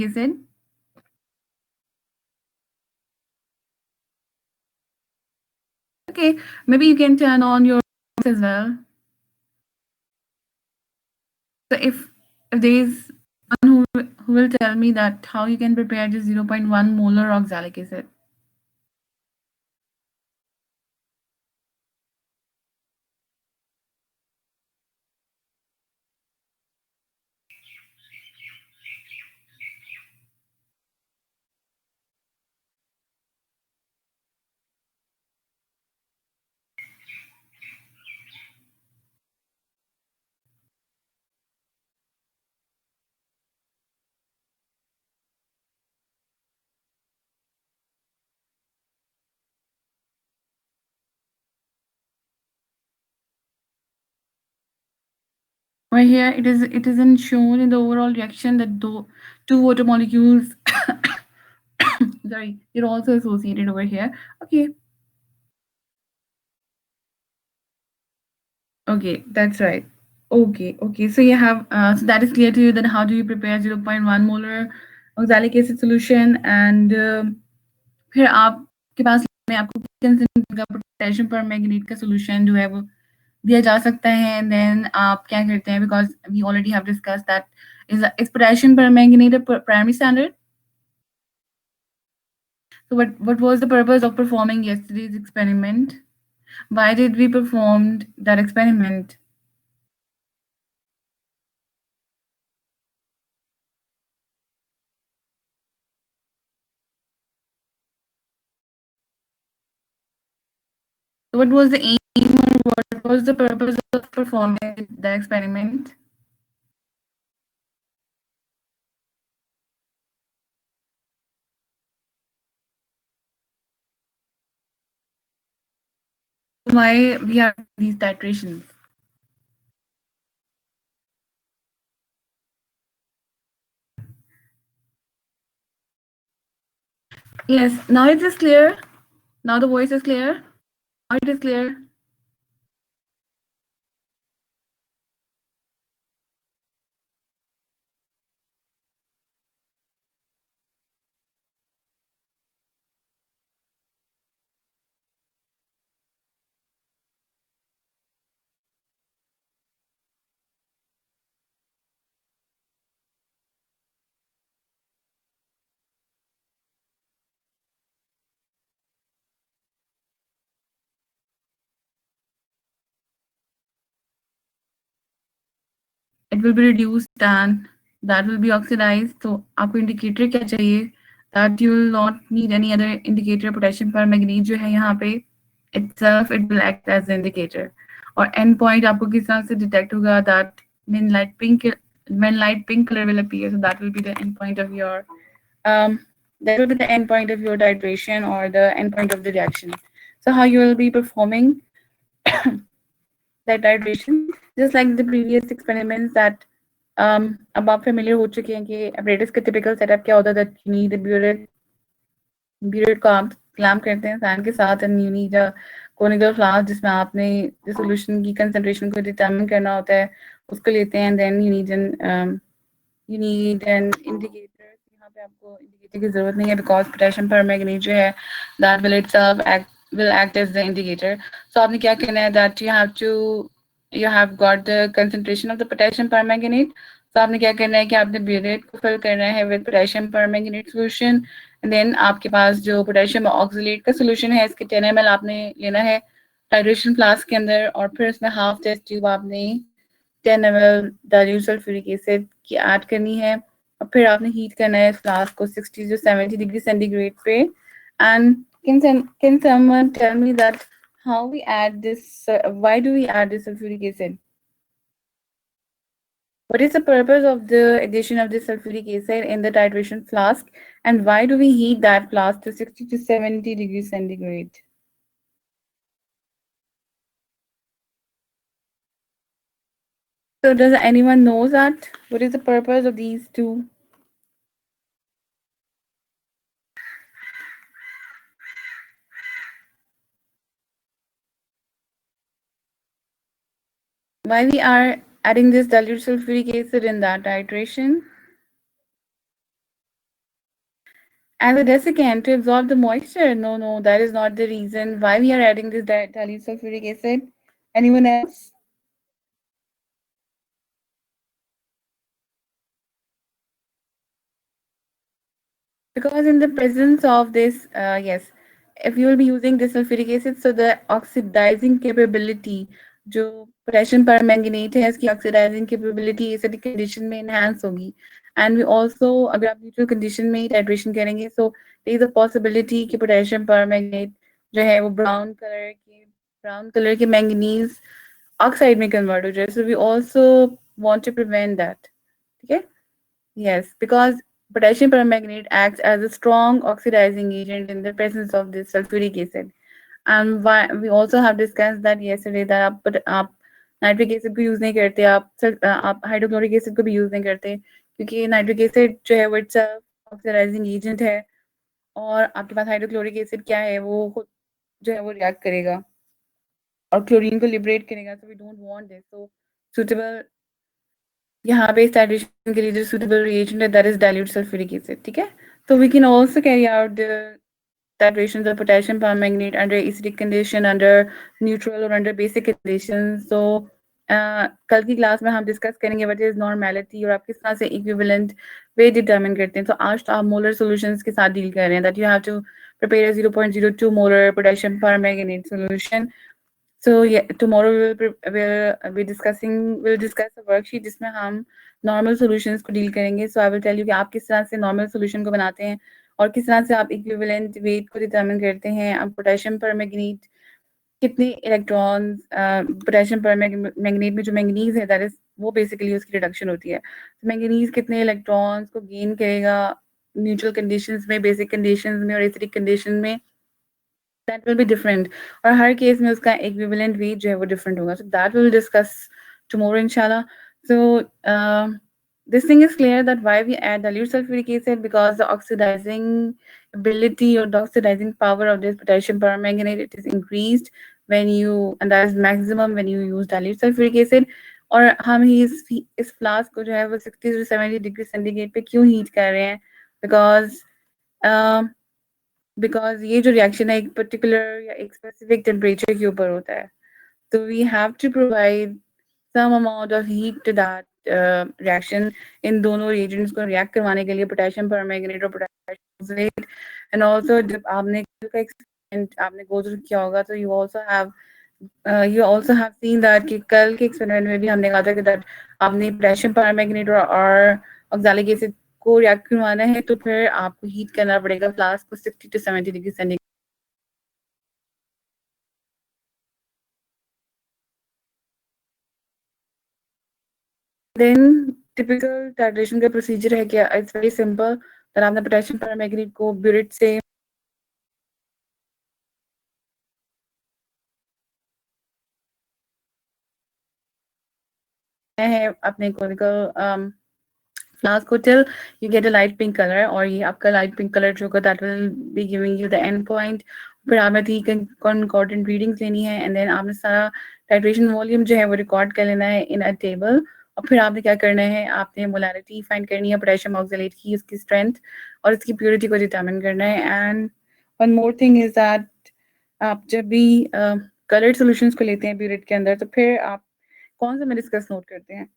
acid? Okay, maybe you can turn on your as well. So if there is one who will tell me that how you can prepare just 0.1 molar oxalic acid. Right here, it isn't shown in the overall reaction that two water molecules, sorry, they're also associated over here. Okay, okay, that's right. Okay, okay. So you have so that is clear to you. Then how do you prepare 0.1 molar oxalic acid solution? And फिर आपके पास में आपको का potassium पर मैग्नीट का solution जो है वो दिया जा सकता है एंड देन आप क्या करते हैं because we already have discuss that is potassium permanganate a primary standard so what was the purpose of performing yesterday's experiment why did we performed that experiment so what was the aim or what was the purpose of performing the experiment why we have these titrations yes now it is clear now the voice is clear now it is clear it will be reduced and that will be oxidized. So आपको indicator क्या चाहिए? That you will not need any other indicator. Potassium permanganate जो है यहाँ पे itself it will act as an indicator. और end point आपको किस तरह से detect होगा that when light pink color will appear. So that will be the end point of your um that will be the end point of your titration or the end point of the reaction. So how you will be performing that titration, just like the previous experiments that अब आप familiar हो चुके हैं कि apparatus का typical setup क्या होता है that you need a burette को आप clamp करते हैं fan के साथ and you need a conical flask जिसमें आपने the solution की concentration को determine करना होता है उसको लेते हैं and then you need an indicator यहाँ पे आपको indicator की जरूरत नहीं है because potassium permanganate जो है that will act as the indicator. So आपने क्या करना है that you have got the concentration of the potassium permanganate. So आपने क्या करना है कि आपने burette को fill करना है with potassium permanganate solution and then आपके पास जो potassium oxalate का solution है इसके 10 ml आपने लेना है titration flask के अंदर और फिर उसमें half test tube आपने 10 ml dilute sulfuric acid की ऐड करनी है और फिर आपने हीट करना है फ्लास्क को 60 to 70 डिग्री सेंटीग्रेड पे and can someone tell me that how we add this why do we add this sulfuric acid what is the purpose of the addition of this sulfuric acid in the titration flask and why do we heat that flask to 60 to 70 degrees centigrade so does anyone know that what is the purpose of these two why we are adding this dilute sulfuric acid in that titration And the desiccant to absorb the moisture. No, no, that is not the reason why we are adding this dilute sulfuric acid. Anyone else? Because in the presence of this, yes, if you will be using this sulfuric acid, so the oxidizing capability जो potassium permanganate है इसकी oxidizing capability acidic condition में enhance होगी and we also अगर आप neutral condition में titration करेंगे so there is a possibility कि पोटेशियम परमैंगनेट जो है वो ब्राउन कलर के मैंगनीज ऑक्साइड में कन्वर्ट हो जाए so we also want to prevent that ठीक है Yes, because potassium permanganate acts as a strong oxidizing agent in the presence of this sulfuric acid. And why, we also have discussed that yesterday that आप nitric acid को use नहीं करते आप hydrochloric acid को भी use नहीं करते क्योंकि नाइट्रिक एसिड जो है वो इट्स ऑक्सीडाइजिंग एजेंट है और आपके पास हाइड्रोक्लोरिक एसिड क्या है वो खुद जो है वो रिएक्ट करेगा और क्लोरीन को लिबरेट करेगा so we don't want this so suitable यहाँ पे स्टैटिस्टिक्स के लिए जो suitable reagent है that is dilute sulfuric acid ठीक है so we can also carry out the titrations of potassium permanganate under acidic condition under neutral or under basic conditions so कल की क्लास में हम डिस्कस करेंगे व्हाट इज नॉर्मेलिटी और आप किस तरह से इक्विवेलेंट वे डिटरमिन करते हैं तो आज तो आप मोलर सॉल्यूशंस के साथ डील कर रहे हैं that you have to prepare a 0.02 molar potassium permanganate solution. So yeah, tomorrow we'll discuss a worksheet जिसमें हम normal solutions को deal करेंगे. So I will tell you कि आप किस तरह से normal solution को बनाते हैं और किस तरह से आप equivalent weight को determine करते हैं. आप potassium permanganate कितने electrons potassium permanganate में जो manganese है that is वो basically उसकी reduction होती है. So manganese कितने electrons को gain करेगा neutral conditions में, basic conditions में और acidic condition में that will be different और हर केस में उसका equivalent weight जो है वो different होगा so that we'll discuss tomorrow inshallah so this thing is clear that why we add dilute sulfuric acid because the oxidizing ability or the oxidizing power of this potassium permanganate it is increased when you and that is maximum when you use dilute sulfuric acid और हम ही इस flask को जो है वो 60 to 70 degree centigrade पे क्यों heat कर रहे हैं बिकॉज बिकॉज ये जो रिएक्शन है एक पर्टिकुलर या एक स्पेसिफिक टेम्परेचर के ऊपर होता है तो we have to provide some amount of heat to that reaction इन दोनों रिएजेंट्स को रिएक्ट करवाने के लिए पोटेशियम परमैंगनेट और पोटेशियम एंड आल्सो जब आपने का एक्सपेरिमेंट आपने गो थ्रू किया होगा तो you also have seen that कि कल के एक्सपेरिमेंट में भी हमने कहा था कि दैट आपने पोटेशियम परमैंगनेट और ऑक्सैलिक एसिड को रिएक्ट करवाना है तो फिर आपको हीट करना पड़ेगा फ्लास्क को 60 to 70 degree centigrade then typical titration का प्रोसीजर है क्या इट्स वेरी सिंपल दैट आपने पोटेशियम परमैंगनेट को ब्यूरेट से है अपने कोनिकल फ्लास्क को till you get a light pink color और ये आपका light pink color जो होगा that will be giving you the end point फिर आपने 3 concordant readings लेनी है and then आपने सारा titration volume जो है वो record कर लेना है in a table और फिर आपने क्या करना है आपने molarity find करनी है potassium oxalate की उसकी strength और इसकी purity को determine करना है and one more thing is that आप जब भी colored solutions को लेते हैं burette के अंदर तो फिर आप कौन सा meniscus note करते हैं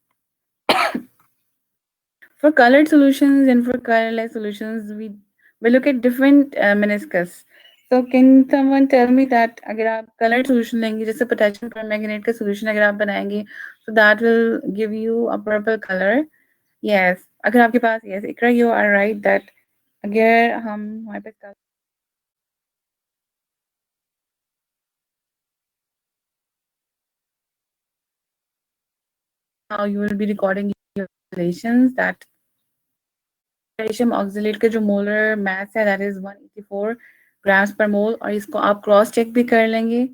For colored solutions and for colorless solutions, we look at different meniscus. So can someone tell me that अगर आप colored solution लेंगे जैसे potassium permanganate का solution अगर आप बनाएंगे so that will give you a purple color. Yes, अगर आपके पास yes, Iqra you are right that अगर हम हमारे पास how you will be recording your calculations that potassium oxalate का जो मोलर मास है दैट इज 184 ग्राम्स पर मोल और इसको आप क्रॉस चेक भी कर लेंगे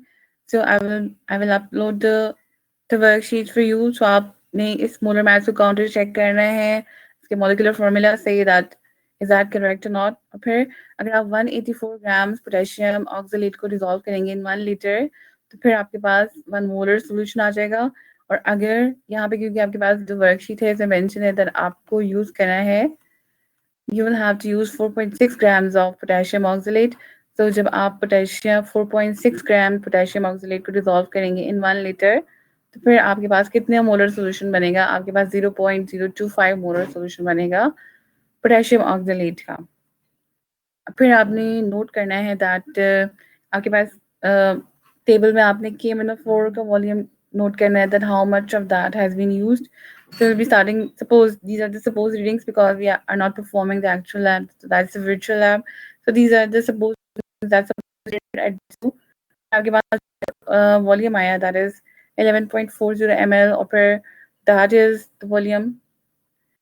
so I will upload the worksheet for you so आपने इस मोलर मास को काउंटर चेक करना है इसके molecular formula say that is that correct और नॉट और फिर अगर आप 184 ग्राम्स पोटेशियम ऑक्सलेट को डिसॉल्व करेंगे इन 1 लीटर तो फिर आपके पास 1 मोलर सोल्यूशन आ जाएगा और अगर यहाँ पे क्योंकि आपके पास जो वर्कशीट है इसे मेंशन है दैट आपको यूज करना है you will have to use 4.6 grams of potassium oxalate. So जब आप पोटेशियम 4.6 ग्राम पोटेशियम ऑक्सलेट को डिजोल्व करेंगे इन 1 लीटर, तो फिर आपके पास कितने मोलर सोल्यूशन बनेगा? आपके पास 0.025 मोलर सोल्यूशन बनेगा पोटेशियम ऑक्सलेट का। फिर आपने नोट करना है दैट आपके पास टेबल में आपने KMnO4 का वॉल्यूम नोट करना है, that how much of that has been used. So we'll be starting, suppose these are the supposed readings because we are not performing the actual lab, so that's a virtual lab. So these are the supposed that's supposed at 2. आपके पास volume आया, that is 11.40 ml, or per that is the volume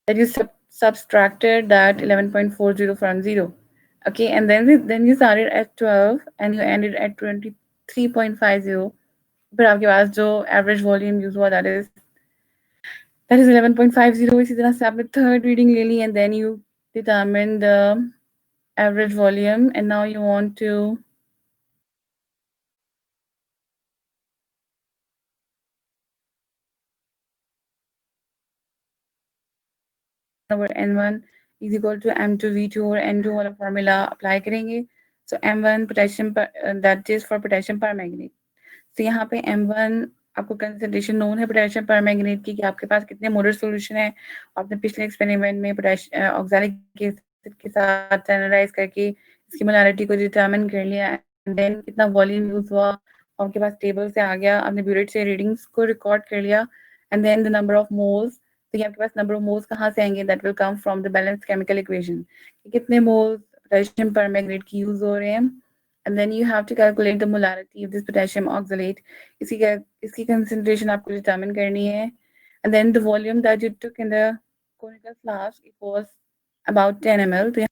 that you subtracted that 11.40 from 0. Okay, and then you started at 12 and you ended at 23.50. फिर आपके पास जो average volume use हुआ, that is 11.50. इसी तरह से आपने third reading ले ली, and then you determine the average volume, and now you want to over N1 is equal to M2V2 और N2 वाला formula apply करेंगे. So M1 potassium that is for potassium permanganate. तो यहाँ पे M1 आपको concentration known है potassium permanganate की कि आपके पास कितने मोलर सॉल्यूशन है. आपने पिछले एक्सपेरिमेंट में पोटेशियम ऑक्सैलिक एसिड के साथ एनालाइज करके इसकी मोलारिटी को डिटरमिन कर लिया, एंड देन कितना वॉल्यूम यूज हुआ आपके पास टेबल से आ गया, आपने ब्यूरेट से रीडिंग्स को रिकॉर्ड कर लिया, and then the number of moles. तो ये आपके पास नंबर ऑफ मोल्स कहाँ से आएंगे? That will come from the balance chemical equation, कितने मोल्स पोटेशियम परमैंगनेट की यूज हो रहे हैं, and then you have to calculate the molarity of this potassium oxalate. इसकी concentration आपको determine करनी है, and then the volume that you took in the conical flask, it was about 10 ml. तो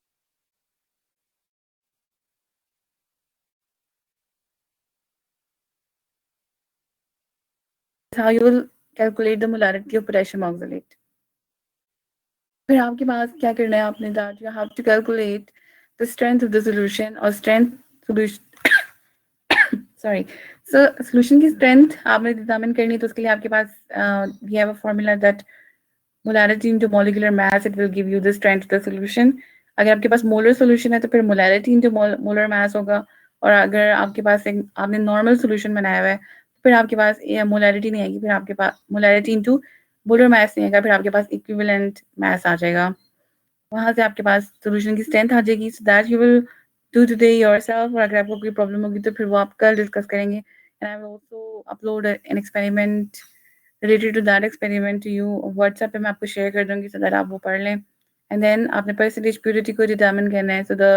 how you will calculate the molarity of potassium oxalate. फिर आपके पास क्या करना है आपने, that you have to calculate the strength of the solution or strength solution sorry. So solution की strength आपने determine करनी है, तो उसके लिए आपके पास we have a formula that molarity into molecular mass, it will give you the strength of the solution. अगर आपके पास molar solution है तो फिर molarity into molar mass होगा, और अगर आपके पास एक आपने normal solution बनाया हुआ है तो फिर आपके पास molarity नहीं आएगी, फिर आपके पास molarity into molar mass नहीं आएगा, फिर आपके पास equivalent mass आ जाएगा, वहां से आपके पास solution की strength आ जाएगी. So that you will do today yourself, और अगर आपको कोई problem होगी तो फिर वो आप कल discuss करेंगे. And I will also upload an experiment related to that experiment to you. WhatsApp पे मैं आपको share कर दूंगी, so that आप वो पढ़ लें. And then आपने percentage purity को determine करना है. So the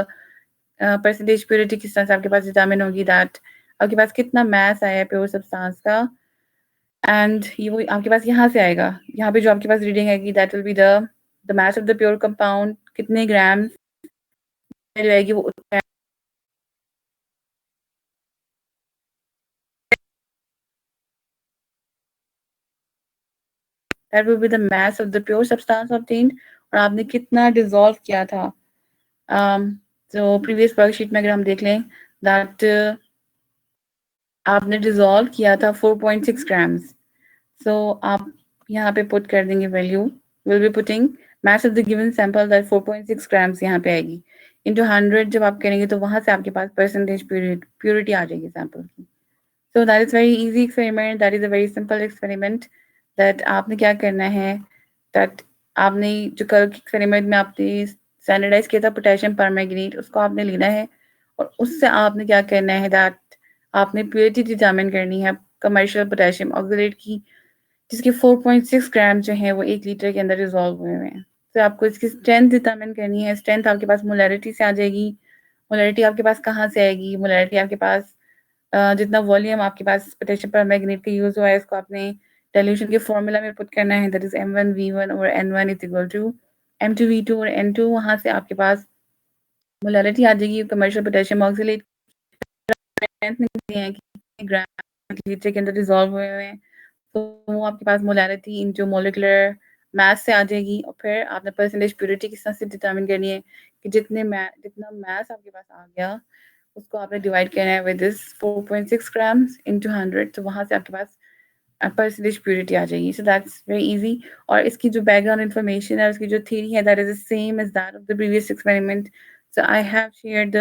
percentage purity किस तरह से आपके पास determine होगी, that आपके पास कितना mass आया है pure substance का, and ये वो आपके पास यहाँ से आएगा. यहाँ पे जो आपके पास reading आएगी, that will be the mass of the pure compound, कितने grams जो आएगी वो that will be the mass of the pure substance obtained, और आपने कितना dissolve किया था. So previous worksheet में अगर हम देख लें, that आपने dissolve किया था 4.6 grams. So आप यहाँ पे put कर देंगे value. We'll be putting mass of the given sample, that 4.6 grams यहाँ पे आएगी. Into 100 जब आप करेंगे तो वहाँ से आपके पास percentage purity आ जाएगी sample की. So that is very easy experiment. That is a very simple experiment. That आपने क्या करना है, that आपने जो कल के experiment में आपने standardize किया था potassium permanganate, उसको आपने लेना है, और उससे आपने क्या करना है, that आपने purity determine करनी है commercial potassium oxalate की, जिसके 4.6 ग्राम जो है वो 1 लीटर के अंदर रिजॉल्व हुए हुए हैं. तो आपको इसकी स्ट्रेंथ डिटरमिन करनी है. स्ट्रेंथ आपके पास मोलैरिटी से आ जाएगी. मोलैरिटी आपके पास कहाँ से आएगी? मोलैरिटी आपके पास जितना वॉल्यूम आपके पास पोटेशियम परमैंगनेट का यूज हुआ है, इसको आपने डाइल्यूशन के फॉर्मूला में पुट करना है, दैट इज M1V1 और N1 is equal to M2V2 और N2. वहां से आपके पास मोलैरिटी आ जाएगी कमर्शियल पोटेशियम ऑक्सलेट ग्राम लीटर के अंदर डिसॉल्व हुए हुए हैं, तो वो आपके पास मोलैरिटी इनटू मोलिकुलर मैथ से आ जाएगी. और फिर आपने परसेंटेज प्योरिटी किस तरह से डिटरमिन करनी है कि जितना मैथ आपके पास आ गया उसको आपने डिवाइड करना है विद दिस 4.6 ग्राम्स इनटू 100. तो वहां से आपके पास परसेंटेज प्योरिटी आ जाएगी. So that's very easy. और इसकी जो बैकग्राउंड इन्फॉर्मेशन है, उसकी जो थ्योरी है, that is the same as that of the previous experiment. So I have share the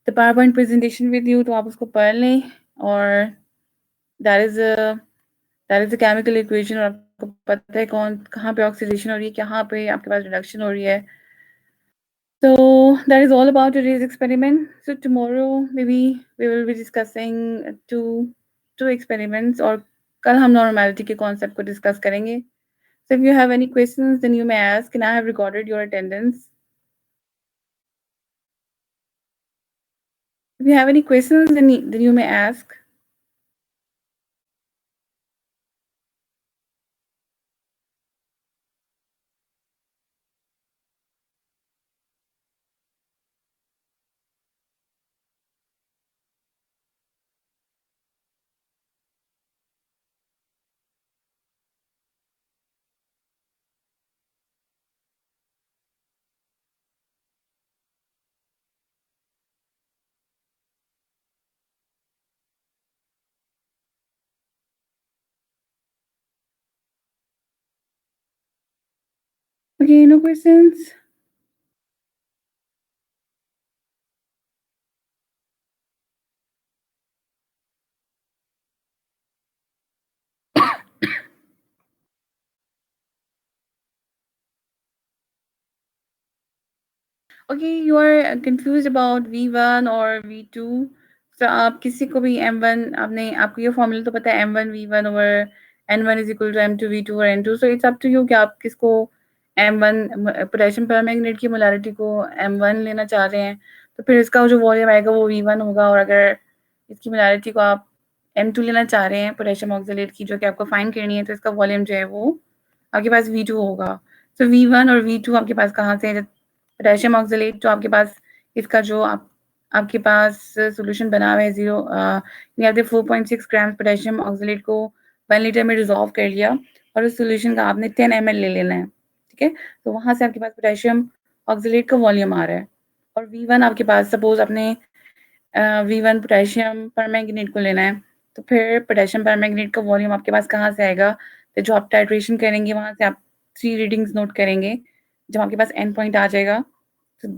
PowerPoint presentation with you, तो आप उसको पढ़ लें. और that is the chemical equation, और आपको पता है कौन कहाँ पे ऑक्सीडेशन हो रही है, कहाँ पे आपके पास रिडक्शन हो रही है. So that is all about today's experiment. So tomorrow maybe we will be discussing two experiments, और कल हम normality के concept को discuss करेंगे. So if you have any questions, then you may ask, and I have recorded your attendance. If you have any questions, then you may ask. Okay, no questions. Okay, you are confused about V1 और V2. So आप किसी को भी M1, आपने आपको ये formula तो पता है, M1 V1 over N1 is equal to M2 V2 और N2. So it's up to you कि आप किसको M1 पोटेशियम परमैंगनेट की मोलारिटी को M1 लेना चाह रहे हैं, तो फिर इसका जो वॉल्यूम आएगा वो V1 होगा. और अगर इसकी मोलारिटी को आप M2 लेना चाह रहे हैं पोटेशियम ऑक्सलेट की, जो कि आपको फाइंड करनी है, तो इसका वॉल्यूम जो है वो आपके पास V2 होगा. सो V1 और V2 आपके पास कहाँ से है? पोटेशियम ऑक्सलेट जो आपके पास, इसका जो आपके पास सॉल्यूशन बना हुआ है 4.6 ग्राम पोटेशियम ऑक्सलेट को 1 लीटर में डिजोल्व कर लिया, और उस सॉल्यूशन का आपने 10 ml ले लेना है. ठीक है, तो वहां से आपके पास पोटेशियम ऑक्सलेट का वॉल्यूम आ रहा है. और V1 आपके पास, सपोज आपने V1 पोटेशियम परमैंगनेट को लेना है, तो फिर पोटेशियम परमैंगनेट का वॉल्यूम आपके पास कहाँ से आएगा? तो जो आप टाइट्रेशन करेंगे वहां से आप 3 रीडिंग्स नोट करेंगे, जब आपके पास एंड पॉइंट आ जाएगा, तो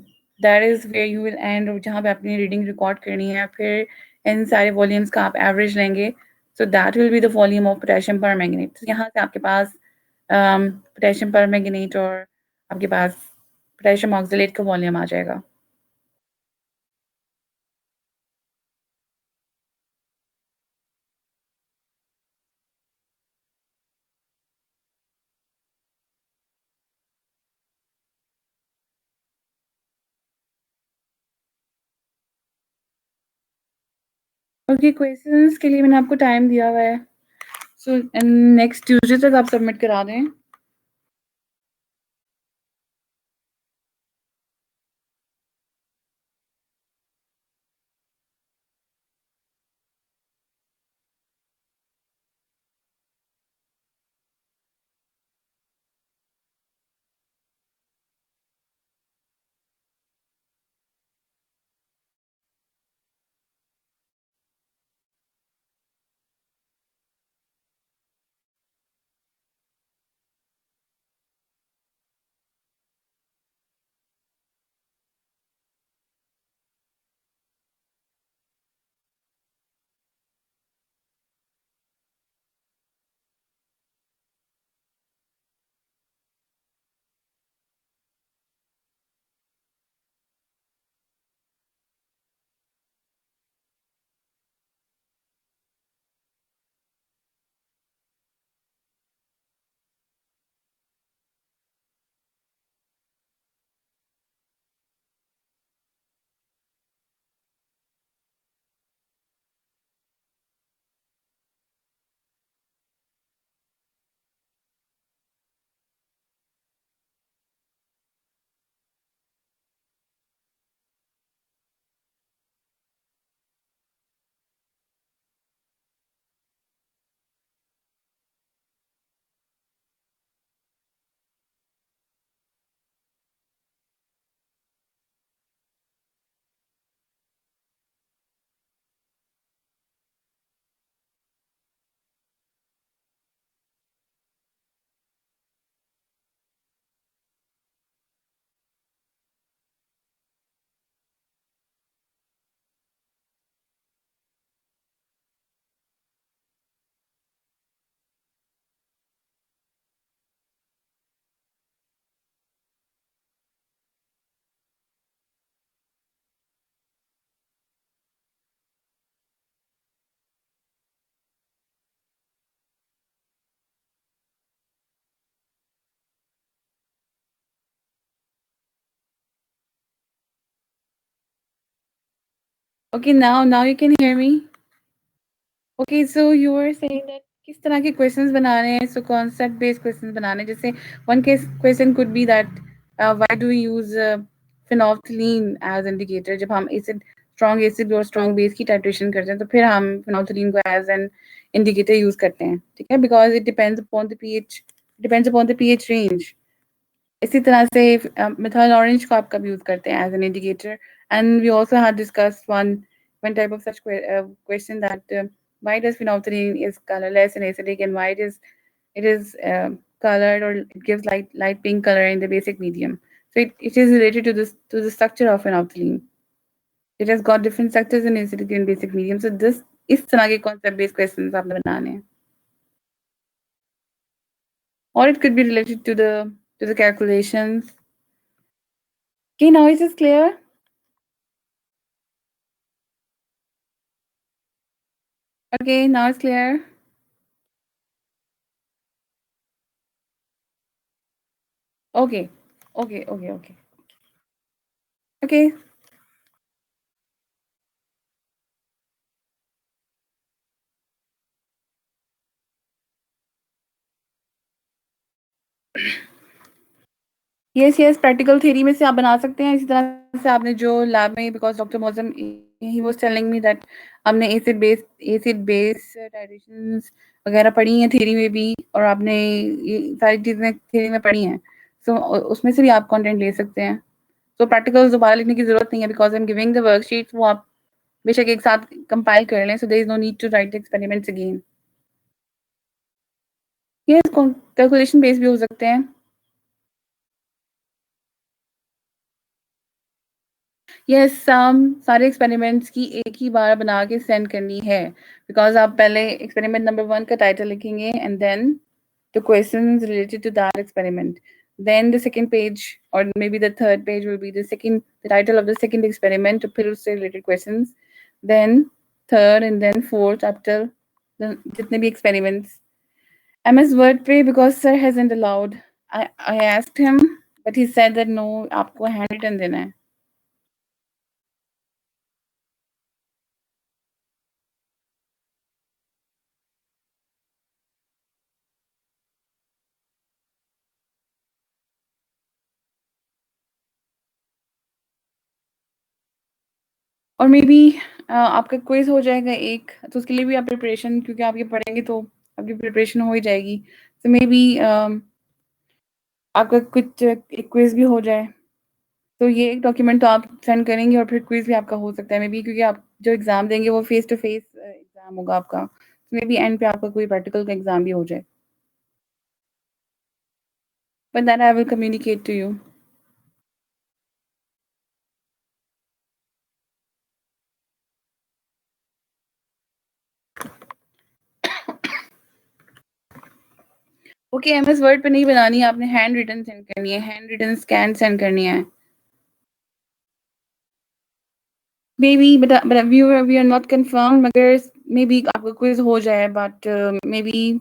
that is where you will end, जहाँ पे अपनी रीडिंग रिकॉर्ड करनी है. फिर इन सारे वॉल्यूम्स का आप एवरेज लेंगे, so that will be the volume of potassium permanganate. तो यहाँ से आपके पास पोटेशियम परमैंगनेट और आपके पास पोटेशियम ऑक्सलेट का वॉल्यूम आ जाएगा. ओके, क्वेश्चंस के लिए मैंने आपको टाइम दिया हुआ है. सो नेक्स्ट ट्यूसडे तक आप सबमिट करा दें. Okay, now you can hear me. Okay, so you were saying that किस तरह के questions बनाने हैं, so concept based questions बनाने हैं. जैसे one case question could be that why do we use phenolphthalein as indicator जब हम strong acid और strong base की titration करते हैं तो फिर हम phenolphthalein को as an indicator use करते हैं, ठीक है, because it depends upon the pH range. इसी तरह से मिथाइल ऑरेंज को आप कब यूज करते हैं as an indicator. And we also had discussed one type of such question that why does phenolphthalein is colorless and acidic and why it is colored or it gives light pink color in the basic medium. So it is related to this to the structure of phenolphthalein. It has got different structures in acidic and basic medium. So this इस तरह के concept based questions आपने बनाने हैं. Or it could be related to the calculations. Okay, now is this clear? Okay, now it's clear. Okay. Okay, okay, okay. Okay. Yes, yes, practical theory में से आप बना सकते हैं. इसी तरह से आपने जो लैब में because doctor Mauzam he was telling me that हमने एसिड बेस डायरेक्शंस वगैरह पढ़ी हैं थ्योरी में भी और आपने ये सारी चीज़ें थ्योरी में पढ़ी हैं. सो उसमें से भी आप कंटेंट ले सकते हैं. तो प्रैक्टिकल्स दोबारा लिखने की ज़रूरत नहीं है because I am giving the worksheets वो आप बेशक एक साथ कंपाइल कर लें. So there is no need to write experiments again. Yes, calculation based भी हो सकते हैं. यस, सारे एक्सपेरिमेंट्स की एक ही बार बना के सेंड करनी है बिकॉज़ आप पहले एक्सपेरिमेंट नंबर 1 का टाइटल लिखेंगे and then the questions related to that experiment. Then the second page or maybe the third page will be the title of the second experiment फिर उससे related questions. Then third and then fourth up till जितने भी experiments. MS Word पे because sir hasn't allowed. I asked him but he said that no आपको handwritten देना है. और may be आपका क्विज़ हो जाएगा एक, तो उसके लिए भी आप प्रिपरेशन क्योंकि आप ये पढ़ेंगे तो आपकी प्रिपरेशन हो ही जाएगी. तो मे बी आपका कुछ एक क्विज़ भी हो जाए. तो ये एक डॉक्यूमेंट तो आप सेंड करेंगे और फिर क्विज़ भी आपका हो सकता है मे बी क्योंकि आप जो एग्ज़ाम देंगे वो फेस टू फेस एग्ज़ाम होगा आपका. तो मे बी एंड पे आपका कोई प्रैक्टिकल का एग्ज़ाम भी हो जाए. But that I will communicate to you. Okay, MS Word पे नहीं बनानी है आपने, हैंड रिटन सेंड करनी है, हैंड रिटन स्कैन सेंड करनी है. Maybe, but we are not confirmed. मगर maybe आपका quiz हो जाए, but maybe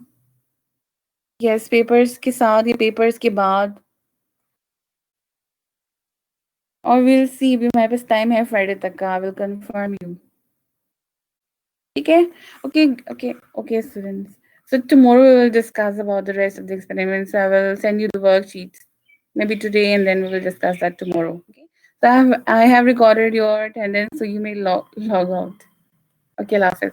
yes papers के साथ या papers के बाद. और we'll see अभी हमारे पास time है Friday तक का. I will confirm you. ठीक है? Okay, okay, okay, students. So tomorrow we will discuss about the rest of the experiments. I will send you the worksheets maybe today and then we will discuss that tomorrow. Okay. So I have recorded your attendance, so you may log out. Okay, Allah Hafiz.